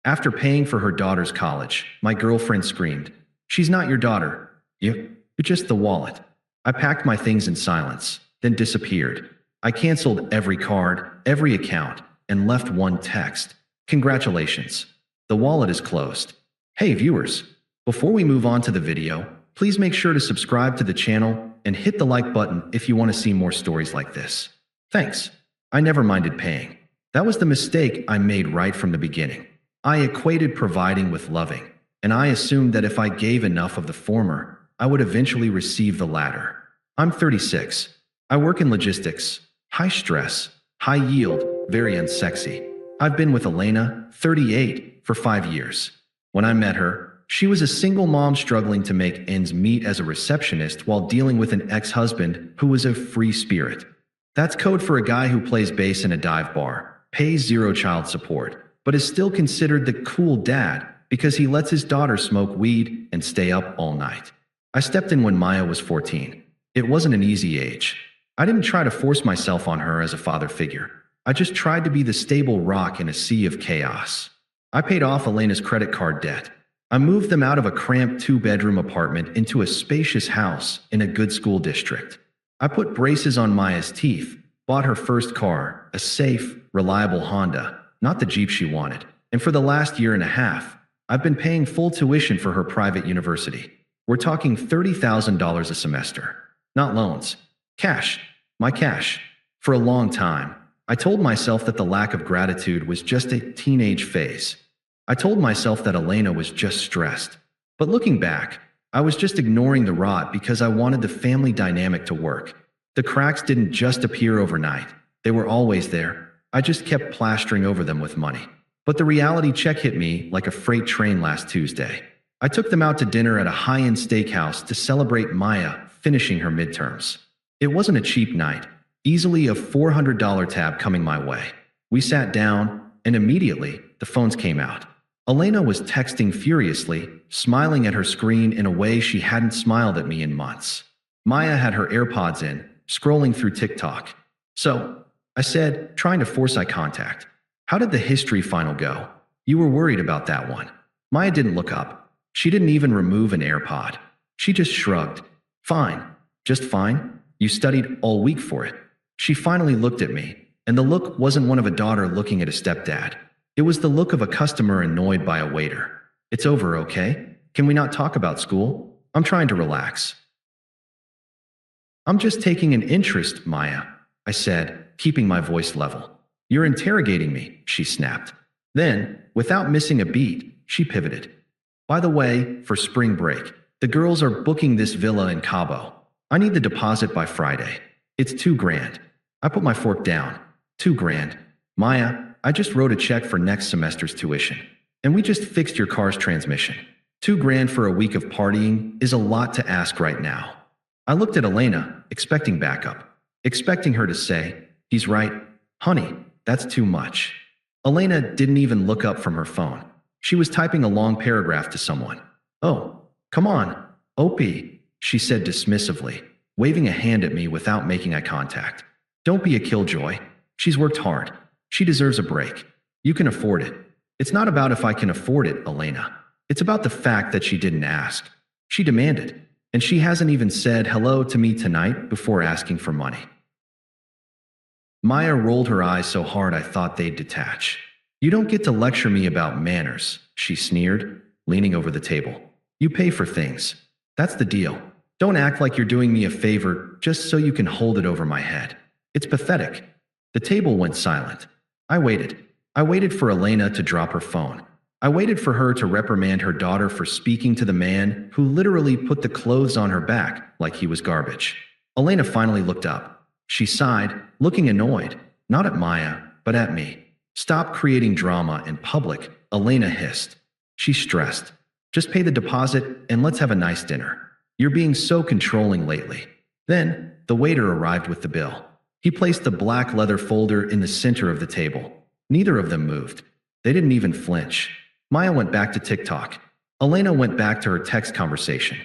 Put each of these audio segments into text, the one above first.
After paying for her daughter's college, my girlfriend screamed, "She's not your daughter. You're just the wallet." I packed my things in silence, then disappeared. I canceled every card, every account, and left one text. "Congratulations. The wallet is closed." Hey viewers, before we move on to the video, please make sure to subscribe to the channel and hit the like button if you want to see more stories like this. Thanks. I never minded paying. That was the mistake I made right from the beginning. I equated providing with loving, and I assumed that if I gave enough of the former, I would eventually receive the latter. I'm 36. I work in logistics. High stress, high yield, very unsexy. I've been with Elena, 38, for 5 years. When I met her, she was a single mom struggling to make ends meet as a receptionist while dealing with an ex-husband who was a free spirit. That's code for a guy who plays bass in a dive bar, pays zero child support, but is still considered the cool dad because he lets his daughter smoke weed and stay up all night. I stepped in when Maya was 14. It wasn't an easy age. I didn't try to force myself on her as a father figure. I just tried to be the stable rock in a sea of chaos. I paid off Elena's credit card debt. I moved them out of a cramped 2-bedroom apartment into a spacious house in a good school district. I put braces on Maya's teeth, bought her first car, a safe, reliable Honda, not the Jeep she wanted, and for the last year and a half, I've been paying full tuition for her private university. We're talking $30,000 a semester. Not loans. Cash. My cash. For a long time, I told myself that the lack of gratitude was just a teenage phase. I told myself that Elena was just stressed. But looking back, I was just ignoring the rot because I wanted the family dynamic to work. The cracks didn't just appear overnight. They were always there. I just kept plastering over them with money. But the reality check hit me like a freight train last Tuesday. I took them out to dinner at a high-end steakhouse to celebrate Maya finishing her midterms. It wasn't a cheap night, easily a $400 tab coming my way. We sat down, and immediately, the phones came out. Elena was texting furiously, smiling at her screen in a way she hadn't smiled at me in months. Maya had her AirPods in, scrolling through TikTok. "So," I said, trying to force eye contact, "how did the history final go? You were worried about that one." Maya didn't look up. She didn't even remove an AirPod. She just shrugged. "Fine. Just fine. You studied all week for it." She finally looked at me, and the look wasn't one of a daughter looking at a stepdad. It was the look of a customer annoyed by a waiter. "It's over, okay? Can we not talk about school? I'm trying to relax." "I'm just taking an interest, Maya," I said, keeping my voice level. "You're interrogating me," she snapped. Then, without missing a beat, she pivoted. "By the way, for spring break, the girls are booking this villa in Cabo. I need the deposit by Friday. It's $2,000. I put my fork down. $2,000. "Maya, I just wrote a check for next semester's tuition. And we just fixed your car's transmission. $2,000 for a week of partying is a lot to ask right now." I looked at Elena, expecting backup. Expecting her to say, "He's right. Honey, that's too much." Elena didn't even look up from her phone. She was typing a long paragraph to someone. "Oh, come on, OP," she said dismissively, waving a hand at me without making eye contact. "Don't be a killjoy. She's worked hard. She deserves a break. You can afford it." "It's not about if I can afford it, Elena. It's about the fact that she didn't ask. She demanded, and she hasn't even said hello to me tonight before asking for money." Maya rolled her eyes so hard I thought they'd detach. "You don't get to lecture me about manners," she sneered, leaning over the table. "You pay for things. That's the deal. Don't act like you're doing me a favor just so you can hold it over my head. It's pathetic." The table went silent. I waited. I waited for Elena to drop her phone. I waited for her to reprimand her daughter for speaking to the man who literally put the clothes on her back like he was garbage. Elena finally looked up. She sighed, looking annoyed, not at Maya, but at me. "Stop creating drama in public," Elena hissed. She's stressed. "Just pay the deposit and let's have a nice dinner. You're being so controlling lately." Then, the waiter arrived with the bill. He placed the black leather folder in the center of the table. Neither of them moved. They didn't even flinch. Maya went back to TikTok. Elena went back to her text conversation.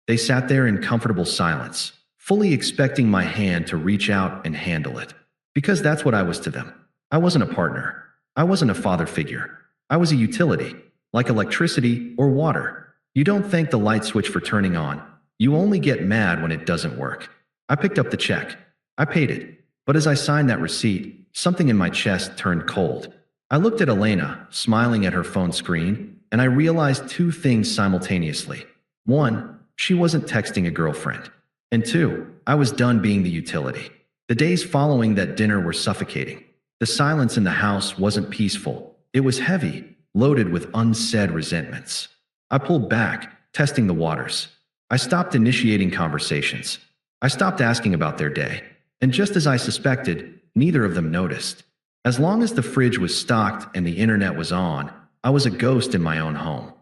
They sat there in comfortable silence, fully expecting my hand to reach out and handle it. Because that's what I was to them. I wasn't a partner. I wasn't a father figure. I was a utility, like electricity or water. You don't thank the light switch for turning on. You only get mad when it doesn't work. I picked up the check. I paid it. But as I signed that receipt, something in my chest turned cold. I looked at Elena, smiling at her phone screen, and I realized two things simultaneously. One, she wasn't texting a girlfriend. And two, I was done being the utility. The days following that dinner were suffocating. The silence in the house wasn't peaceful. It was heavy, loaded with unsaid resentments. I pulled back, testing the waters. I stopped initiating conversations. I stopped asking about their day. And just as I suspected, neither of them noticed. As long as the fridge was stocked and the internet was on, I was a ghost in my own home.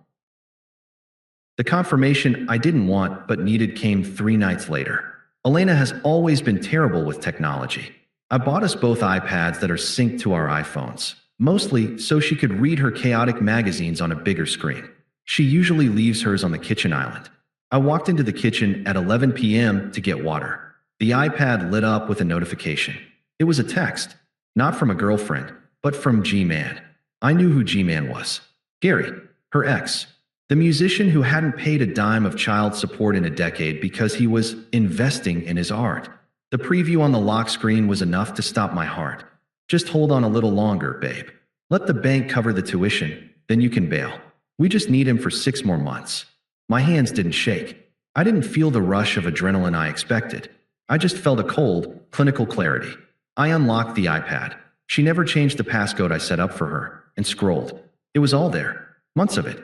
The confirmation I didn't want but needed came 3 nights later. Elena has always been terrible with technology. I bought us both iPads that are synced to our iPhones, mostly so she could read her chaotic magazines on a bigger screen. She usually leaves hers on the kitchen island. I walked into the kitchen at 11 p.m. to get water. The iPad lit up with a notification. It was a text, not from a girlfriend, but from G-Man. I knew who G-Man was. Gary, her ex. The musician who hadn't paid a dime of child support in a decade because he was investing in his art. The preview on the lock screen was enough to stop my heart. Just hold on a little longer, babe. Let the bank cover the tuition, then you can bail. We just need him for 6 more months. My hands didn't shake. I didn't feel the rush of adrenaline I expected. I just felt a cold, clinical clarity. I unlocked the iPad. She never changed the passcode I set up for her, and scrolled. It was all there. Months of it.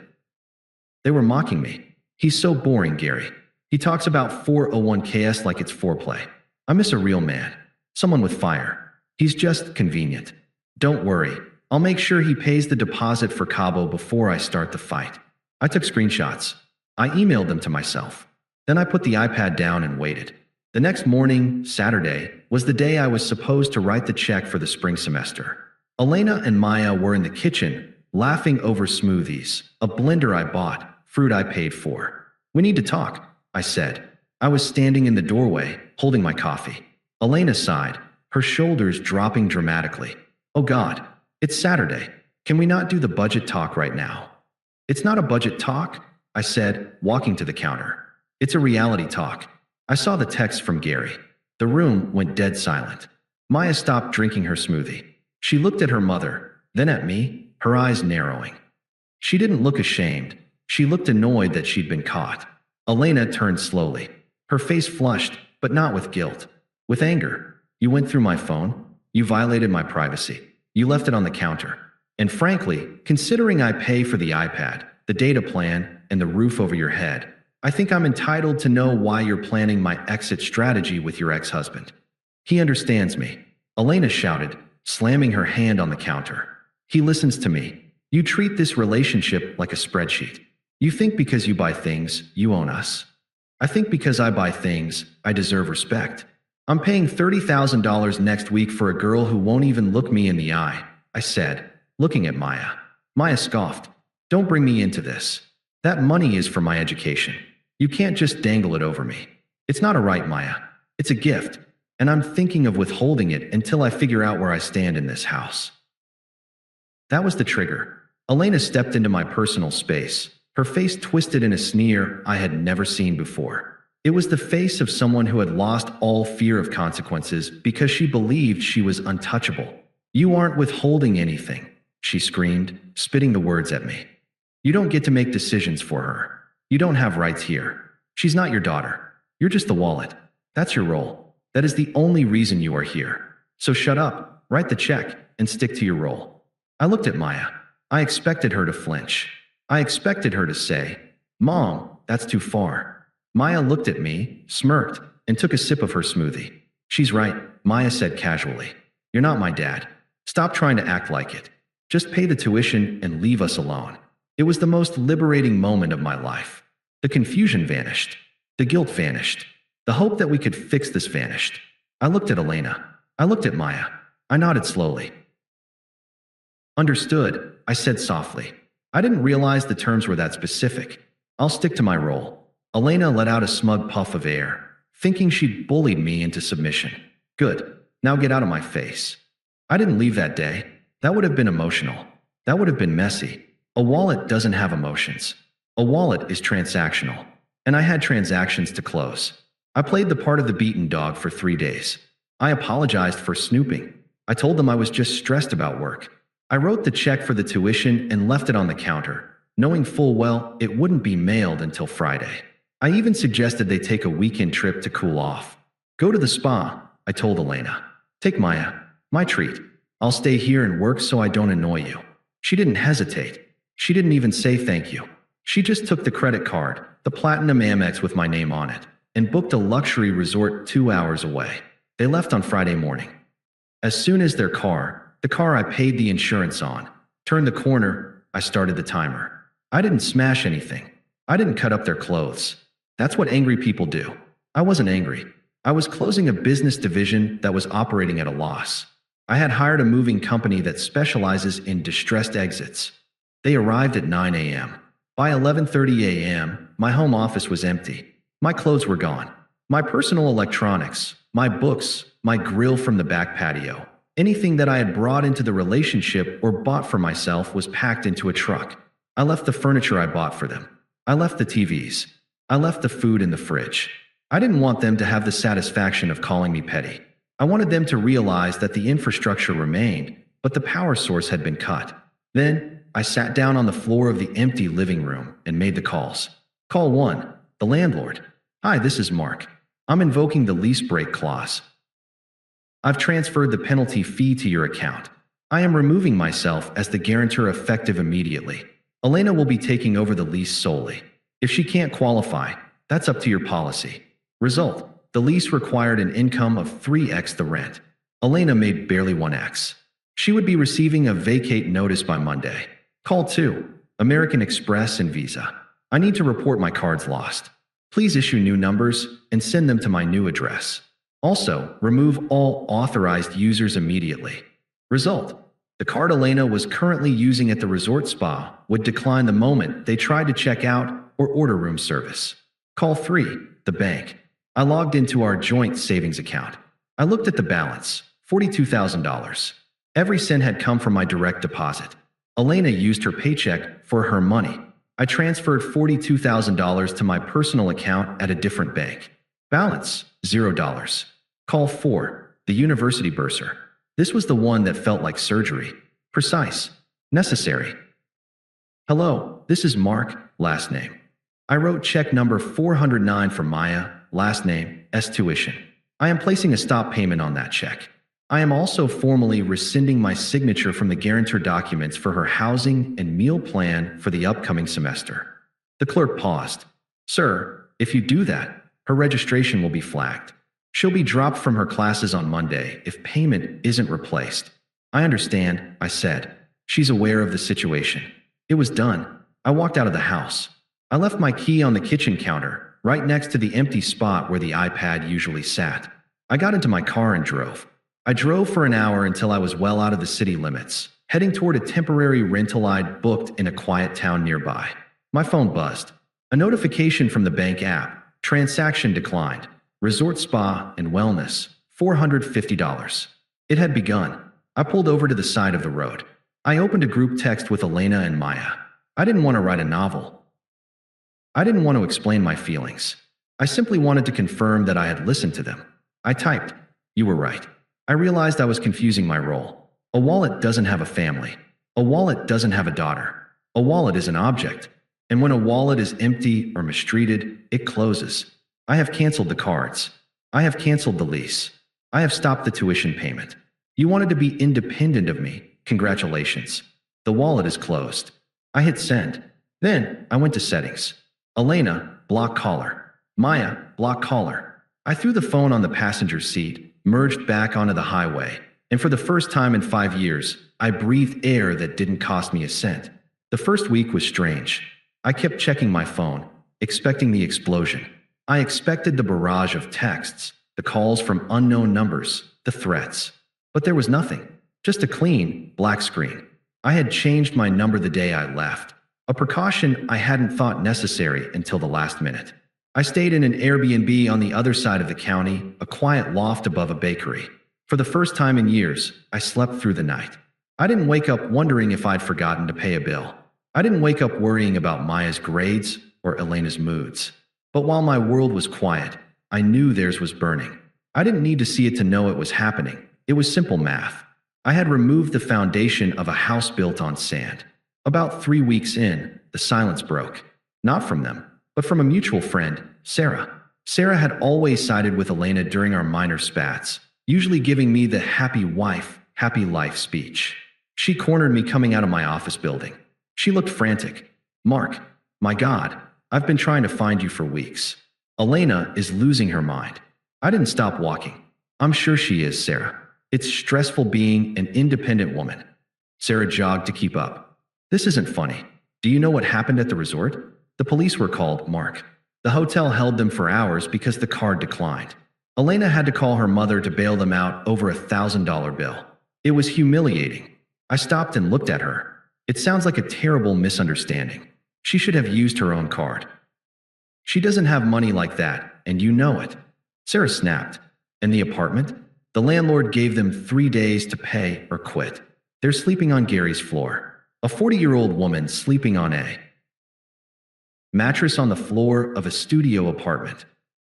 They were mocking me. He's so boring, Gary. He talks about 401ks like it's foreplay. I miss a real man. Someone with fire. He's just convenient. Don't worry. I'll make sure he pays the deposit for Cabo before I start the fight. I took screenshots. I emailed them to myself. Then I put the iPad down and waited. The next morning, Saturday, was the day I was supposed to write the check for the spring semester. Elena and Maya were in the kitchen, laughing over smoothies, a blender I bought, fruit I paid for. We need to talk, I said. I was standing in the doorway, holding my coffee. Elena sighed, her shoulders dropping dramatically. Oh God, it's Saturday. Can we not do the budget talk right now? It's not a budget talk, I said, walking to the counter. It's a reality talk. I saw the text from Gary. The room went dead silent. Maya stopped drinking her smoothie. She looked at her mother, then at me, her eyes narrowing. She didn't look ashamed. She looked annoyed that she'd been caught. Elena turned slowly. Her face flushed, but not with guilt. With anger. You went through my phone. You violated my privacy. You left it on the counter. And frankly, considering I pay for the iPad, the data plan, and the roof over your head, I think I'm entitled to know why you're planning my exit strategy with your ex-husband. He understands me. Elena shouted, slamming her hand on the counter. He listens to me. You treat this relationship like a spreadsheet. You think because you buy things, you own us. I think because I buy things, I deserve respect. I'm paying $30,000 next week for a girl who won't even look me in the eye, I said, looking at Maya. Maya scoffed. Don't bring me into this. That money is for my education. You can't just dangle it over me. It's not a right, Maya. It's a gift, and I'm thinking of withholding it until I figure out where I stand in this house. That was the trigger. Elena stepped into my personal space, her face twisted in a sneer I had never seen before. It was the face of someone who had lost all fear of consequences because she believed she was untouchable. You aren't withholding anything, she screamed, spitting the words at me. You don't get to make decisions for her. You don't have rights here. She's not your daughter. You're just the wallet. That's your role. That is the only reason you are here. So shut up, write the check, and stick to your role. I looked at Maya. I expected her to flinch. I expected her to say, Mom, that's too far. Maya looked at me, smirked, and took a sip of her smoothie. She's right, Maya said casually. You're not my dad. Stop trying to act like it. Just pay the tuition and leave us alone. It was the most liberating moment of my life. The confusion vanished. The guilt vanished. The hope that we could fix this vanished. I looked at Elena. I looked at Maya. I nodded slowly. Understood, I said softly. I didn't realize the terms were that specific. I'll stick to my role. Elena let out a smug puff of air, thinking she'd bullied me into submission. Good. Now get out of my face. I didn't leave that day. That would have been emotional. That would have been messy. A wallet doesn't have emotions. A wallet is transactional. And I had transactions to close. I played the part of the beaten dog for 3 days. I apologized for snooping. I told them I was just stressed about work. I wrote the check for the tuition and left it on the counter, knowing full well it wouldn't be mailed until Friday. I even suggested they take a weekend trip to cool off. Go to the spa, I told Elena. Take Maya, my treat. I'll stay here and work so I don't annoy you. She didn't hesitate. She didn't even say thank you. She just took the credit card, the Platinum Amex with my name on it, and booked a luxury resort 2 hours away. They left on Friday morning. As soon as the car I paid the insurance on, turned the corner, I started the timer. I didn't smash anything. I didn't cut up their clothes. That's what angry people do. I wasn't angry. I was closing a business division that was operating at a loss. I had hired a moving company that specializes in distressed exits. They arrived at 9 a.m. By 11:30 a.m., my home office was empty. My clothes were gone. My personal electronics, my books, my grill from the back patio, anything that I had brought into the relationship or bought for myself was packed into a truck. I left the furniture I bought for them. I left the TVs. I left the food in the fridge. I didn't want them to have the satisfaction of calling me petty. I wanted them to realize that the infrastructure remained, but the power source had been cut. Then, I sat down on the floor of the empty living room and made the calls. Call 1, the landlord. Hi, this is Mark. I'm invoking the lease break clause. I've transferred the penalty fee to your account. I am removing myself as the guarantor effective immediately. Elena will be taking over the lease solely. If she can't qualify, that's up to your policy. Result, the lease required an income of 3x the rent. Elena made barely 1x. She would be receiving a vacate notice by Monday. Call 2, American Express and Visa. I need to report my cards lost. Please issue new numbers and send them to my new address. Also, remove all authorized users immediately. Result, the card Elena was currently using at the resort spa would decline the moment they tried to check out or order room service. Call 3, the bank. I logged into our joint savings account. I looked at the balance, $42,000. Every cent had come from my direct deposit. Elena used her paycheck for her money. I transferred $42,000 to my personal account at a different bank. Balance, $0. Call 4, the university bursar. This was the one that felt like surgery. Precise. Necessary. Hello, this is Mark, last name. I wrote check number 409 for Maya, last name, S tuition. I am placing a stop payment on that check. I am also formally rescinding my signature from the guarantor documents for her housing and meal plan for the upcoming semester. The clerk paused. Sir, if you do that, her registration will be flagged. She'll be dropped from her classes on Monday if payment isn't replaced. I understand, I said. She's aware of the situation. It was done. I walked out of the house. I left my key on the kitchen counter, right next to the empty spot where the iPad usually sat. I got into my car and drove. I drove for an hour until I was well out of the city limits, heading toward a temporary rental I'd booked in a quiet town nearby. My phone buzzed. A notification from the bank app. Transaction declined. Resort spa and wellness, $450. It had begun. I pulled over to the side of the road. I opened a group text with Elena and Maya. I didn't want to write a novel. I didn't want to explain my feelings. I simply wanted to confirm that I had listened to them. I typed, "You were right." I realized I was confusing my role. A wallet doesn't have a family. A wallet doesn't have a daughter. A wallet is an object. And when a wallet is empty or mistreated, it closes. I have canceled the cards. I have canceled the lease. I have stopped the tuition payment. You wanted to be independent of me. Congratulations. The wallet is closed. I hit send. Then I went to settings. Elena, block caller. Maya, block caller. I threw the phone on the passenger seat, merged back onto the highway, and for the first time in 5 years, I breathed air that didn't cost me a cent. The first week was strange. I kept checking my phone, expecting the explosion. I expected the barrage of texts, the calls from unknown numbers, the threats. But there was nothing, just a clean, black screen. I had changed my number the day I left, a precaution I hadn't thought necessary until the last minute. I stayed in an Airbnb on the other side of the county, a quiet loft above a bakery. For the first time in years, I slept through the night. I didn't wake up wondering if I'd forgotten to pay a bill. I didn't wake up worrying about Maya's grades or Elena's moods. But while my world was quiet, I knew theirs was burning. I didn't need to see it to know it was happening. It was simple math. I had removed the foundation of a house built on sand. About 3 weeks in, the silence broke. Not from them, but from a mutual friend, Sarah. Sarah had always sided with Elena during our minor spats, usually giving me the happy wife, happy life speech. She cornered me coming out of my office building. She looked frantic. "Mark, my God, I've been trying to find you for weeks. Elena is losing her mind." I didn't stop walking. "I'm sure she is, Sarah. It's stressful being an independent woman." Sarah jogged to keep up. "This isn't funny. Do you know what happened at the resort? The police were called, Mark. The hotel held them for hours because the card declined. Elena had to call her mother to bail them out over $1,000 bill. It was humiliating." I stopped and looked at her. "It sounds like a terrible misunderstanding. She should have used her own card. She doesn't have money like that, and you know it." Sarah snapped. "And the apartment? The landlord gave them 3 days to pay or quit. They're sleeping on Gary's floor. A 40-year-old woman sleeping on a mattress on the floor of a studio apartment."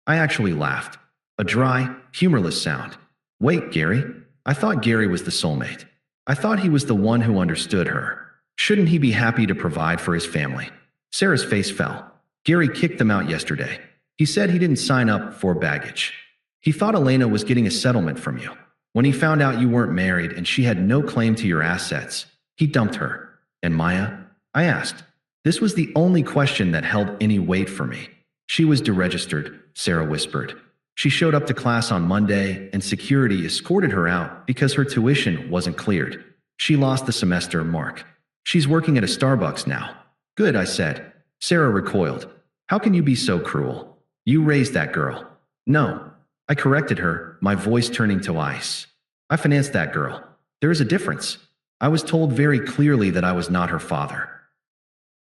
I actually laughed. A dry, humorless sound. "Wait, Gary? I thought Gary was the soulmate. I thought he was the one who understood her. Shouldn't he be happy to provide for his family?" Sarah's face fell. "Gary kicked them out yesterday. He said he didn't sign up for baggage. He thought Elena was getting a settlement from you. When he found out you weren't married and she had no claim to your assets, he dumped her." "And Maya?" I asked. This was the only question that held any weight for me. "She was deregistered," Sarah whispered. "She showed up to class on Monday and security escorted her out because her tuition wasn't cleared. She lost the semester, Mark. She's working at a Starbucks now." "Good," I said. Sarah recoiled. "How can you be so cruel? You raised that girl." "No." I corrected her, my voice turning to ice. "I financed that girl. There is a difference. I was told very clearly that I was not her father.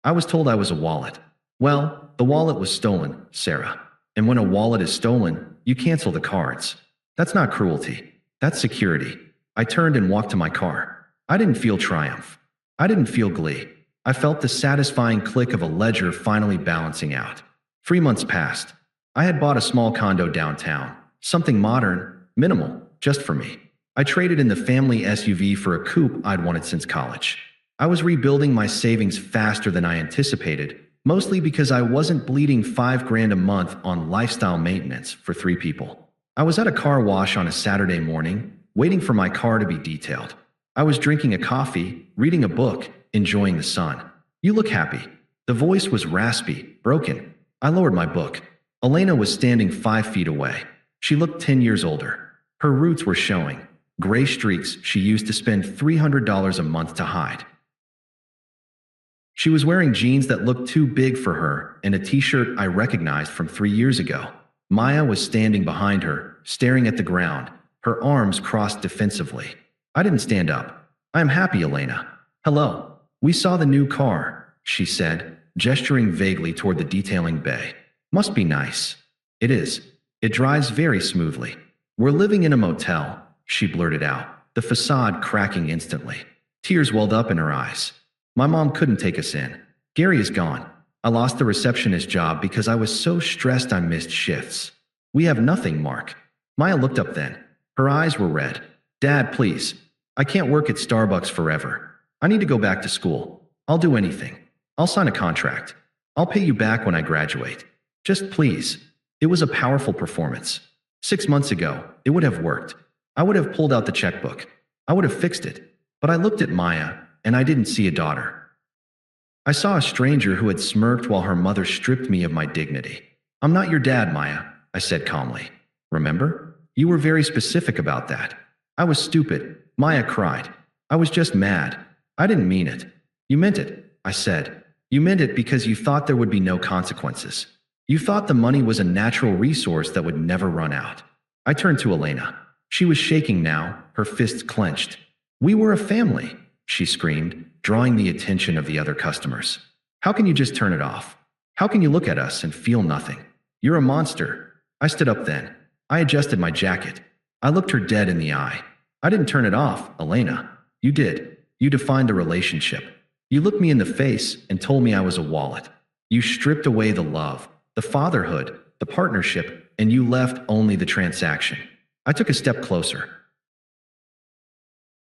I was told I was a wallet." "Well, the wallet was stolen, Sarah. And when a wallet is stolen, you cancel the cards. That's not cruelty. That's security." I turned and walked to my car. I didn't feel triumph. I didn't feel glee. I felt the satisfying click of a ledger finally balancing out. 3 months passed. I had bought a small condo downtown. Something modern, minimal, just for me. I traded in the family SUV for a coupe I'd wanted since college. I was rebuilding my savings faster than I anticipated, mostly because I wasn't bleeding $5,000 a month on lifestyle maintenance for 3 people. I was at a car wash on a Saturday morning, waiting for my car to be detailed. I was drinking a coffee, reading a book, enjoying the sun. "You look happy." The voice was raspy, broken. I lowered my book. Elena was standing 5 feet away. She looked 10 years older. Her roots were showing, gray streaks she used to spend $300 a month to hide. She was wearing jeans that looked too big for her and a t-shirt I recognized from 3 years ago. Maya was standing behind her, staring at the ground, her arms crossed defensively. I didn't stand up. "I am happy, Elena." "Hello. We saw the new car," she said, gesturing vaguely toward the detailing bay. "Must be nice." "It is. It drives very smoothly." "We're living in a motel," she blurted out, the facade cracking instantly. Tears welled up in her eyes. "My mom couldn't take us in. Gary is gone. I lost the receptionist job because I was so stressed I missed shifts." "We have nothing, Mark." Maya looked up then. Her eyes were red. "Dad, please. I can't work at Starbucks forever. I need to go back to school. I'll do anything. I'll sign a contract. I'll pay you back when I graduate. Just please." It was a powerful performance. 6 months ago, it would have worked. I would have pulled out the checkbook. I would have fixed it. But I looked at Maya, and I didn't see a daughter. I saw a stranger who had smirked while her mother stripped me of my dignity. "I'm not your dad, Maya," I said calmly. "Remember? You were very specific about that." "I was stupid," Maya cried. "I was just mad. I didn't mean it." "You meant it," I said. "You meant it because you thought there would be no consequences. You thought the money was a natural resource that would never run out." I turned to Elena. She was shaking now, her fists clenched. "We were a family," she screamed, drawing the attention of the other customers. "How can you just turn it off? How can you look at us and feel nothing? You're a monster." I stood up then. I adjusted my jacket. I looked her dead in the eye. "I didn't turn it off, Elena. You did. You defined a relationship. You looked me in the face and told me I was a wallet. You stripped away the love, the fatherhood, the partnership, and you left only the transaction. I took a step closer.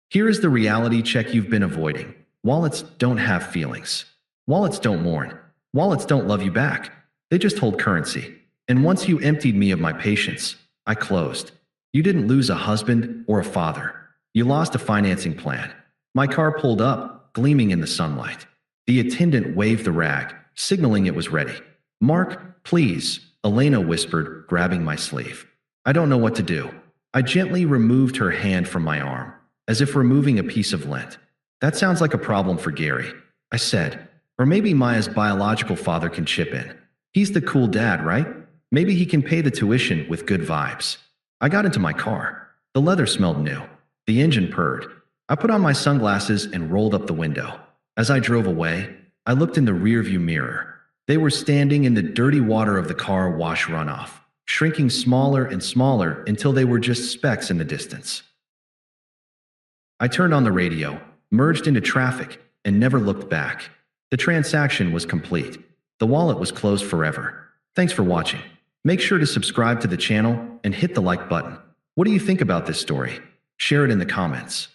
Here is the reality check you've been avoiding. Wallets don't have feelings. Wallets don't mourn. Wallets don't love you back. They just hold currency. And once you emptied me of my patience, I closed. You didn't lose a husband or a father. You lost a financing plan. My car pulled up, gleaming in the sunlight. The attendant waved the rag, signaling it was ready. "Mark, please," Elena whispered, grabbing my sleeve. I don't know what to do. I gently removed her hand from my arm, as if removing a piece of lint. "That sounds like a problem for Gary," I said. "Or maybe Maya's biological father can chip in. He's the cool dad, right? Maybe he can pay the tuition with good vibes." I got into my car. The leather smelled new. The engine purred. I put on my sunglasses and rolled up the window. As I drove away, I looked in the rearview mirror. They were standing in the dirty water of the car wash runoff, shrinking smaller and smaller until they were just specks in the distance. I turned on the radio, merged into traffic, and never looked back. The transaction was complete. The wallet was closed forever. Thanks for watching. Make sure to subscribe to the channel and hit the like button. What do you think about this story? Share it in the comments.